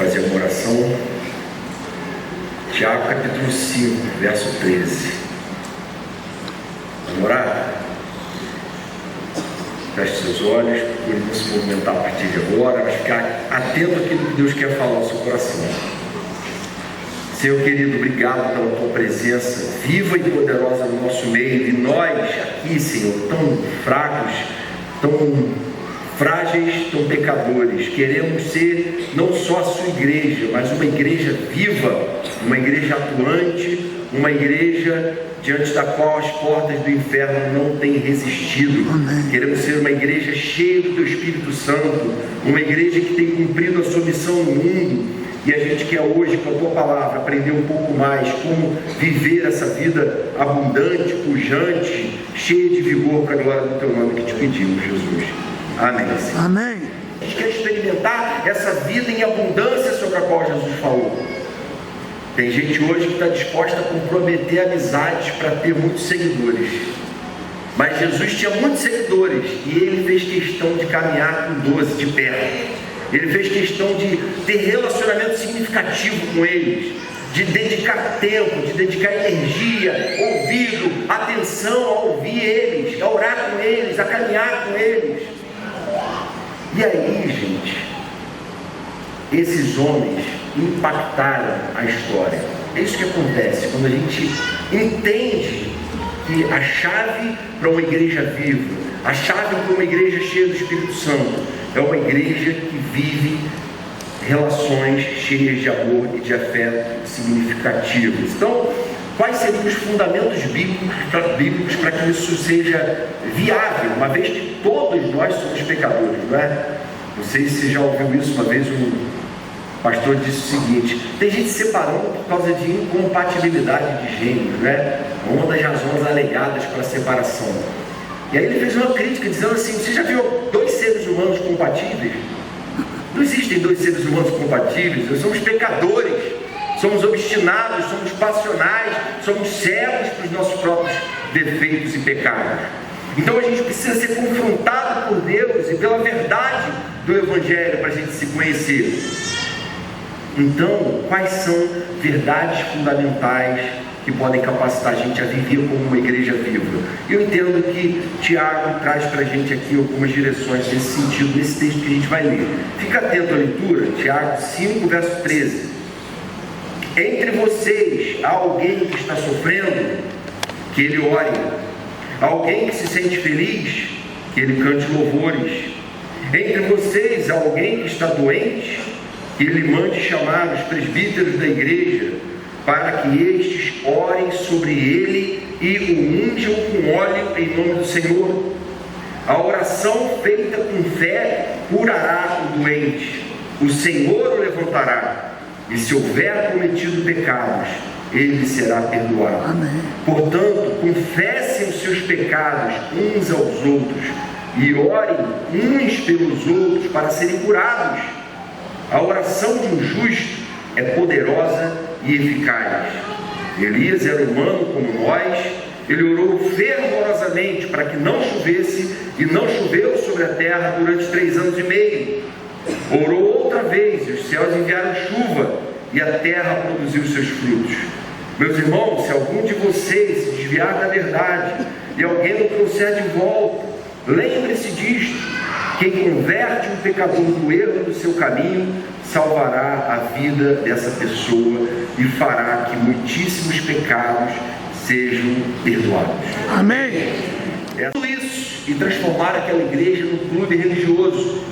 fazer uma oração. Tiago capítulo 5, verso 13. Vamos orar? Feche seus olhos, procure não se movimentar a partir de agora, mas ficar atento àquilo que Deus quer falar ao seu coração. Senhor querido, obrigado pela tua presença viva e poderosa no nosso meio, e nós aqui, Senhor, tão fracos, tão frágeis, tão pecadores, queremos ser não só a sua igreja, mas uma igreja viva, uma igreja atuante, uma igreja diante da qual as portas do inferno não têm resistido. Amém. Queremos ser uma igreja cheia do teu Espírito Santo, uma igreja que tem cumprido a sua missão no mundo, e a gente quer hoje, com a tua palavra, aprender um pouco mais como viver essa vida abundante, pujante, cheia de vigor para a glória do teu nome que te pedimos, Jesus. Amém. Amém. A gente quer experimentar essa vida em abundância sobre a qual Jesus falou. Tem gente hoje que está disposta a comprometer amizades para ter muitos seguidores. Mas Jesus tinha muitos seguidores e ele fez questão de caminhar com 12 de perto. Ele fez questão de ter relacionamento significativo com eles, de dedicar tempo, de dedicar energia, ouvido, atenção a ouvir eles, a orar com eles, a caminhar com eles. E aí, gente, esses homens impactaram a história. É isso que acontece quando a gente entende que a chave para uma igreja viva, a chave para uma igreja cheia do Espírito Santo, é uma igreja que vive relações cheias de amor e de afeto significativos. Então, quais seriam os fundamentos bíblicos para que isso seja viável, uma vez que todos nós somos pecadores, não é? Não sei se você já ouviu isso uma vez, um pastor disse o seguinte: tem gente separando por causa de incompatibilidade de gêneros, né? Uma das razões alegadas para a separação. E aí ele fez uma crítica dizendo assim: você já viu dois seres humanos compatíveis? Não existem dois seres humanos compatíveis. Nós somos pecadores, somos obstinados, somos passionais, somos cegos para os nossos próprios defeitos e pecados. Então a gente precisa ser confrontado por Deus e pela verdade do Evangelho para a gente se conhecer. Então, quais são verdades fundamentais que podem capacitar a gente a viver como uma igreja viva? Eu entendo que Tiago traz para a gente aqui algumas direções nesse sentido, nesse texto que a gente vai ler. Fica atento à leitura, Tiago 5, verso 13. Entre vocês há alguém que está sofrendo, que ele ore. Há alguém que se sente feliz, que ele cante louvores. Entre vocês há alguém que está doente, que ele mande chamar os presbíteros da igreja, para que estes orem sobre ele e o unjam com óleo em nome do Senhor. A oração feita com fé curará o doente, o Senhor o levantará, e se houver cometido pecados, ele será perdoado. Amém. Portanto, confessem os seus pecados uns aos outros e orem uns pelos outros para serem curados. A oração de um justo é poderosa e eficaz. Elias era humano como nós. Ele orou fervorosamente para que não chovesse, e não choveu sobre a terra durante 3 anos e meio. Orou outra vez, e os céus enviaram chuva, e a terra produziu seus frutos. Meus irmãos, se algum de vocês se desviar da verdade e alguém o trouxer de volta, lembre-se disto: quem converte um pecador do erro do seu caminho salvará a vida dessa pessoa e fará que muitíssimos pecados sejam perdoados. Amém. É tudo isso, e transformar aquela igreja num clube religioso,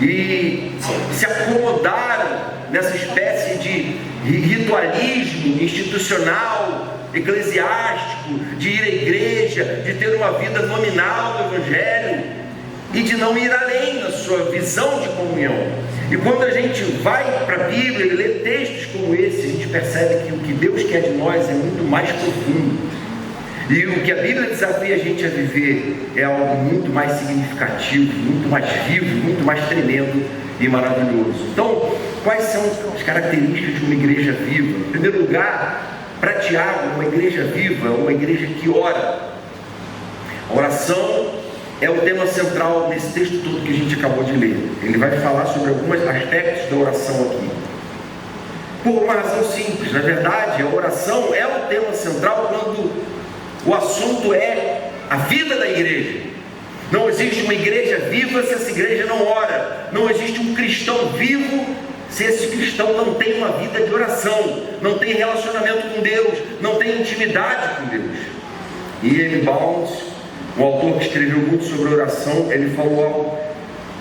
e se acomodaram nessa espécie de ritualismo institucional, eclesiástico, de ir à igreja, de ter uma vida nominal do Evangelho e de não ir além da sua visão de comunhão. E quando a gente vai para a Bíblia e lê textos como esse, a gente percebe que o que Deus quer de nós é muito mais profundo. E o que a Bíblia desafia a gente a viver é algo muito mais significativo, muito mais vivo, muito mais tremendo e maravilhoso. Então, quais são as características de uma igreja viva? Em primeiro lugar, para Tiago, uma igreja viva é uma igreja que ora. A oração é o tema central nesse texto todo que a gente acabou de ler. Ele vai falar sobre alguns aspectos da oração aqui. Por uma razão simples, na verdade, a oração é o tema central quando o assunto é a vida da igreja. Não existe uma igreja viva se essa igreja não ora. Não existe um cristão vivo se esse cristão não tem uma vida de oração, não tem relacionamento com Deus, não tem intimidade com Deus. E E.M. Bounds, um autor que escreveu muito sobre oração, ele falou algo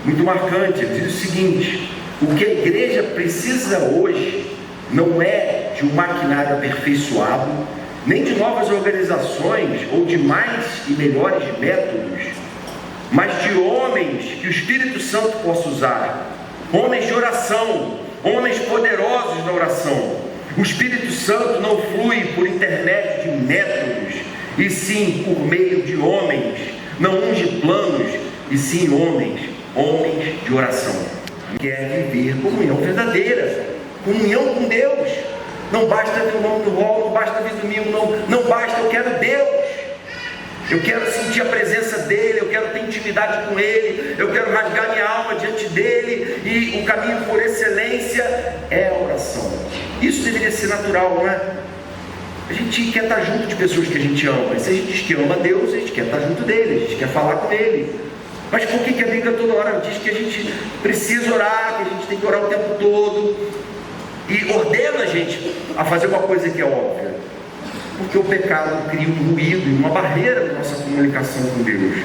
muito marcante. Ele diz o seguinte: o que a igreja precisa hoje não é de um maquinário aperfeiçoado, nem de novas organizações ou de mais e melhores métodos, mas de homens que o Espírito Santo possa usar, homens de oração, homens poderosos na oração. O Espírito Santo não flui por intermédio de métodos, e sim por meio de homens, não unge planos, e sim homens de oração. Quer viver comunhão verdadeira, comunhão com Deus. Não basta ver o nome do rol, não basta vir domingo, não basta, eu quero Deus. Eu quero sentir a presença dEle, eu quero ter intimidade com Ele, eu quero rasgar minha alma diante dEle, e o caminho por excelência é a oração. Isso deveria ser natural, não é? A gente quer estar junto de pessoas que a gente ama, e se a gente diz que ama Deus, a gente quer estar junto dEle, a gente quer falar com Ele. Mas por que a Bíblia toda hora diz que a gente precisa orar, que a gente tem que orar o tempo todo, e ordena a gente a fazer uma coisa que é óbvia? Porque o pecado cria um ruído e uma barreira na nossa comunicação com Deus.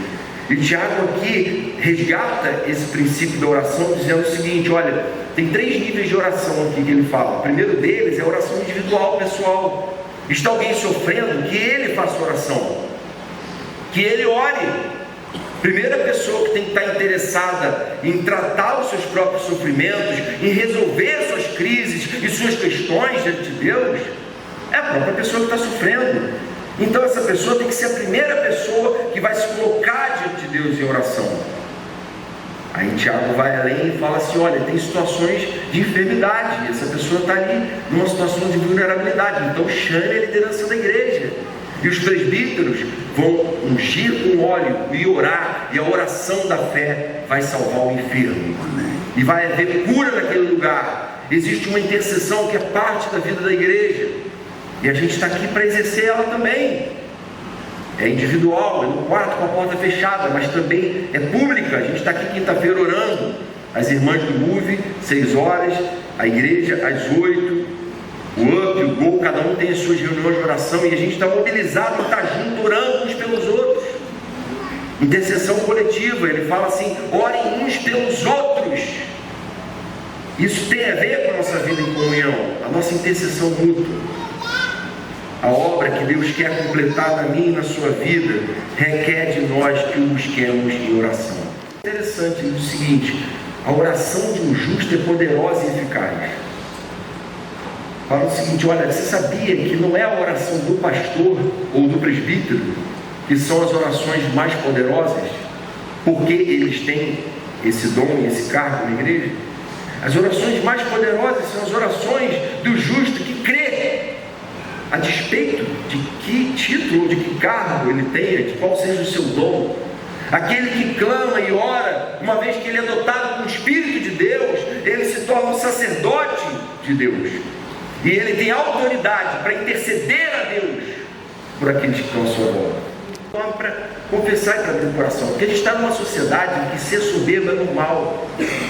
E Tiago aqui resgata esse princípio da oração dizendo o seguinte: olha, tem 3 níveis de oração aqui que ele fala. O primeiro deles é a oração individual, pessoal. Está alguém sofrendo? Que ele faça oração, que ele ore. Primeira pessoa que tem que estar interessada em tratar os seus próprios sofrimentos, em resolver suas crises e suas questões diante de Deus, é a própria pessoa que está sofrendo. Então essa pessoa tem que ser a primeira pessoa que vai se colocar diante de Deus em oração. Aí Tiago vai além e fala assim: olha, tem situações de enfermidade, e essa pessoa está ali numa situação de vulnerabilidade, então chame a liderança da igreja. E os presbíteros vão ungir com óleo e orar, e a oração da fé vai salvar o enfermo. E vai haver cura naquele lugar. Existe uma intercessão que é parte da vida da igreja, e a gente está aqui para exercer ela também. É individual, é no quarto com a porta fechada, mas também é pública. A gente está aqui quinta-feira orando. As irmãs do MUV, 6 horas, a igreja às 8, o UP, o GOL, cada um tem as suas reuniões de oração, e a gente está mobilizado e está junto, orando uns pelos outros. Intercessão coletiva, ele fala assim: orem uns pelos outros. Isso tem a ver com a nossa vida em comunhão, a nossa intercessão mútua. A obra que Deus quer completar na minha e na sua vida requer de nós que o busquemos em oração. Interessante, ele diz o seguinte: a oração de um justo é poderosa e eficaz. Fala o seguinte: olha, você sabia que não é a oração do pastor ou do presbítero que são as orações mais poderosas, porque eles têm esse dom e esse cargo na igreja? As orações mais poderosas são as orações do justo que crê, a despeito de que título ou de que cargo ele tenha, de qual seja o seu dom. Aquele que clama e ora, uma vez que ele é dotado com o Espírito de Deus, ele se torna um sacerdote de Deus, e ele tem autoridade para interceder a Deus por aqueles que estão à sua volta. Então, para confessar e para abrir o coração, porque a gente está numa sociedade em que ser soberbo é normal,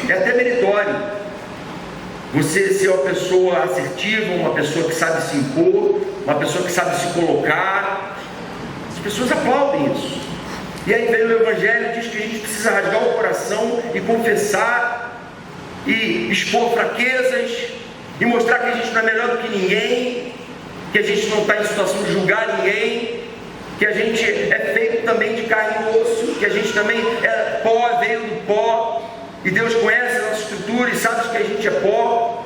é até meritório. Você ser uma pessoa assertiva, uma pessoa que sabe se impor, uma pessoa que sabe se colocar, as pessoas aplaudem isso. E aí vem o Evangelho e diz que a gente precisa rasgar o coração e confessar e expor fraquezas e mostrar que a gente não é melhor do que ninguém, que a gente não está em situação de julgar ninguém, que a gente é feito também de carne e osso, que a gente também é pó, veio do pó, e Deus conhece a nossa estrutura e sabe que a gente é pó.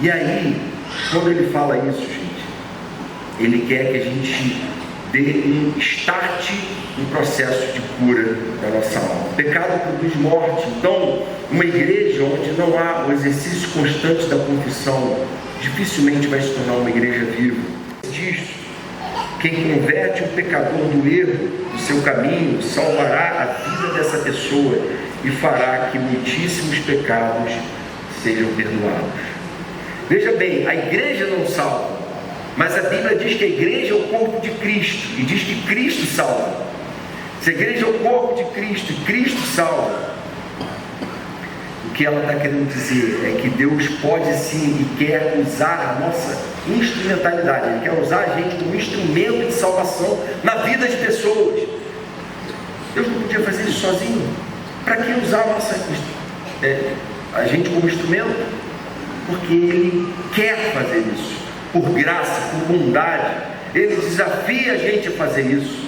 E aí, quando ele fala isso, gente, ele quer que a gente dê um start no processo de cura da nossa alma. O pecado produz morte. Então, uma igreja onde não há o exercício constante da confissão dificilmente vai se tornar uma igreja viva. Diz: quem converte o pecador do erro, do seu caminho, salvará a vida dessa pessoa e fará que muitíssimos pecados sejam perdoados. Veja bem, a igreja não salva, mas a Bíblia diz que a igreja é o corpo de Cristo, e diz que Cristo salva. Se a igreja é o corpo de Cristo e Cristo salva, o que ela está querendo dizer é que Deus pode sim e quer usar a nossa instrumentalidade. Ele quer usar a gente como instrumento de salvação na vida de pessoas. Deus não podia fazer isso sozinho. Para que usar a gente como instrumento? Porque Ele quer fazer isso, por graça, por bondade. Ele desafia a gente a fazer isso.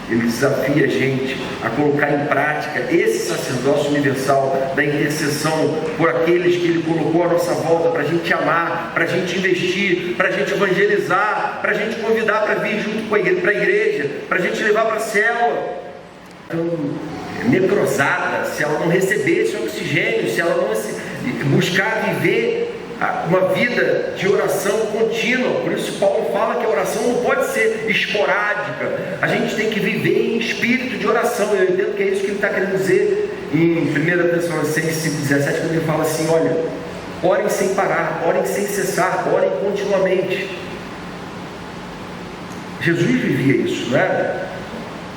Ele desafia a gente a colocar em prática esse sacerdócio universal da intercessão por aqueles que Ele colocou à nossa volta, para a gente amar, para a gente investir, para a gente evangelizar, para a gente convidar para vir junto com a igreja, para a gente levar para a célula. Então, necrosada, se ela não receber esse oxigênio, se ela não buscar viver uma vida de oração contínua. Por isso Paulo fala que a oração não pode ser esporádica, a gente tem que viver em espírito de oração. Eu entendo que é isso que ele está querendo dizer em 1 Tessalonicenses 5,17, quando ele fala assim: olha, orem sem parar, orem sem cessar, orem continuamente. Jesus vivia isso, não é?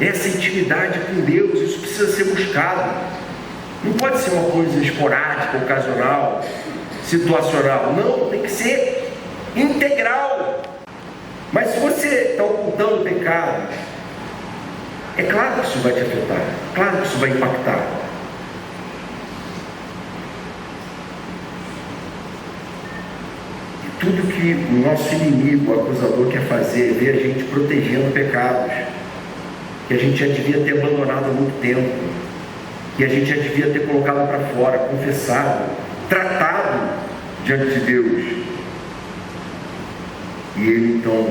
Essa intimidade com Deus, isso precisa ser buscado. Não pode ser uma coisa esporádica, ocasional, situacional. Não, tem que ser integral. Mas se você está ocultando o pecado, é claro que isso vai te afetar, claro que isso vai impactar. E tudo que o nosso inimigo, o acusador, quer fazer é ver a gente protegendo pecados que a gente já devia ter abandonado há muito tempo, que a gente já devia ter colocado para fora, confessado, tratado diante de Deus. E ele então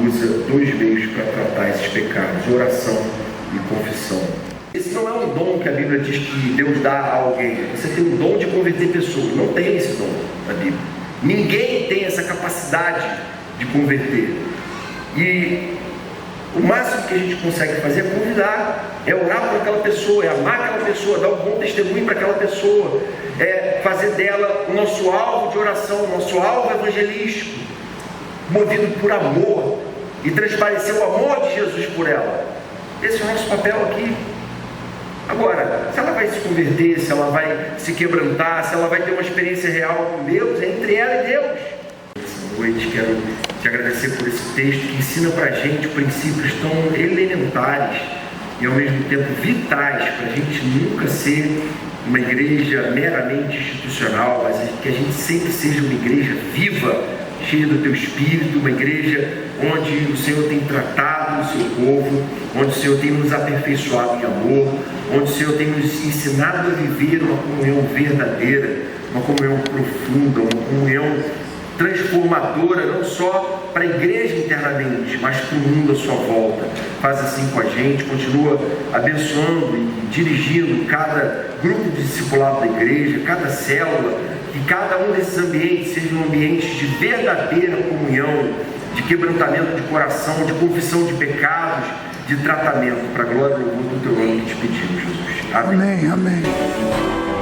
usa dois meios para tratar esses pecados: oração e confissão. Esse não é um dom que a Bíblia diz que Deus dá a alguém. Você tem o dom de converter pessoas. Não tem esse dom na Bíblia. Ninguém tem essa capacidade de converter. E o máximo que a gente consegue fazer é convidar, é orar por aquela pessoa, é amar aquela pessoa, dar um bom testemunho para aquela pessoa, é fazer dela o nosso alvo de oração, o nosso alvo evangelístico, movido por amor, e transparecer o amor de Jesus por ela. Esse é o nosso papel aqui. Agora, se ela vai se converter, se ela vai se quebrantar, se ela vai ter uma experiência real com Deus, é entre ela e Deus. Essa noite quero te agradecer por esse texto que ensina para a gente princípios tão elementares e ao mesmo tempo vitais para a gente nunca ser uma igreja meramente institucional, mas que a gente sempre seja uma igreja viva, cheia do teu Espírito, uma igreja onde o Senhor tem tratado o seu povo, onde o Senhor tem nos aperfeiçoado em amor, onde o Senhor tem nos ensinado a viver uma comunhão verdadeira, uma comunhão profunda, uma comunhão transformadora, não só para a igreja internamente, mas para o mundo à sua volta. Faz assim com a gente, continua abençoando e dirigindo cada grupo de discipulado da igreja, cada célula, que cada um desses ambientes seja um ambiente de verdadeira comunhão, de quebrantamento de coração, de confissão de pecados, de tratamento, para a glória e louvor do teu nome que te pedimos, Jesus. Amém. Amém.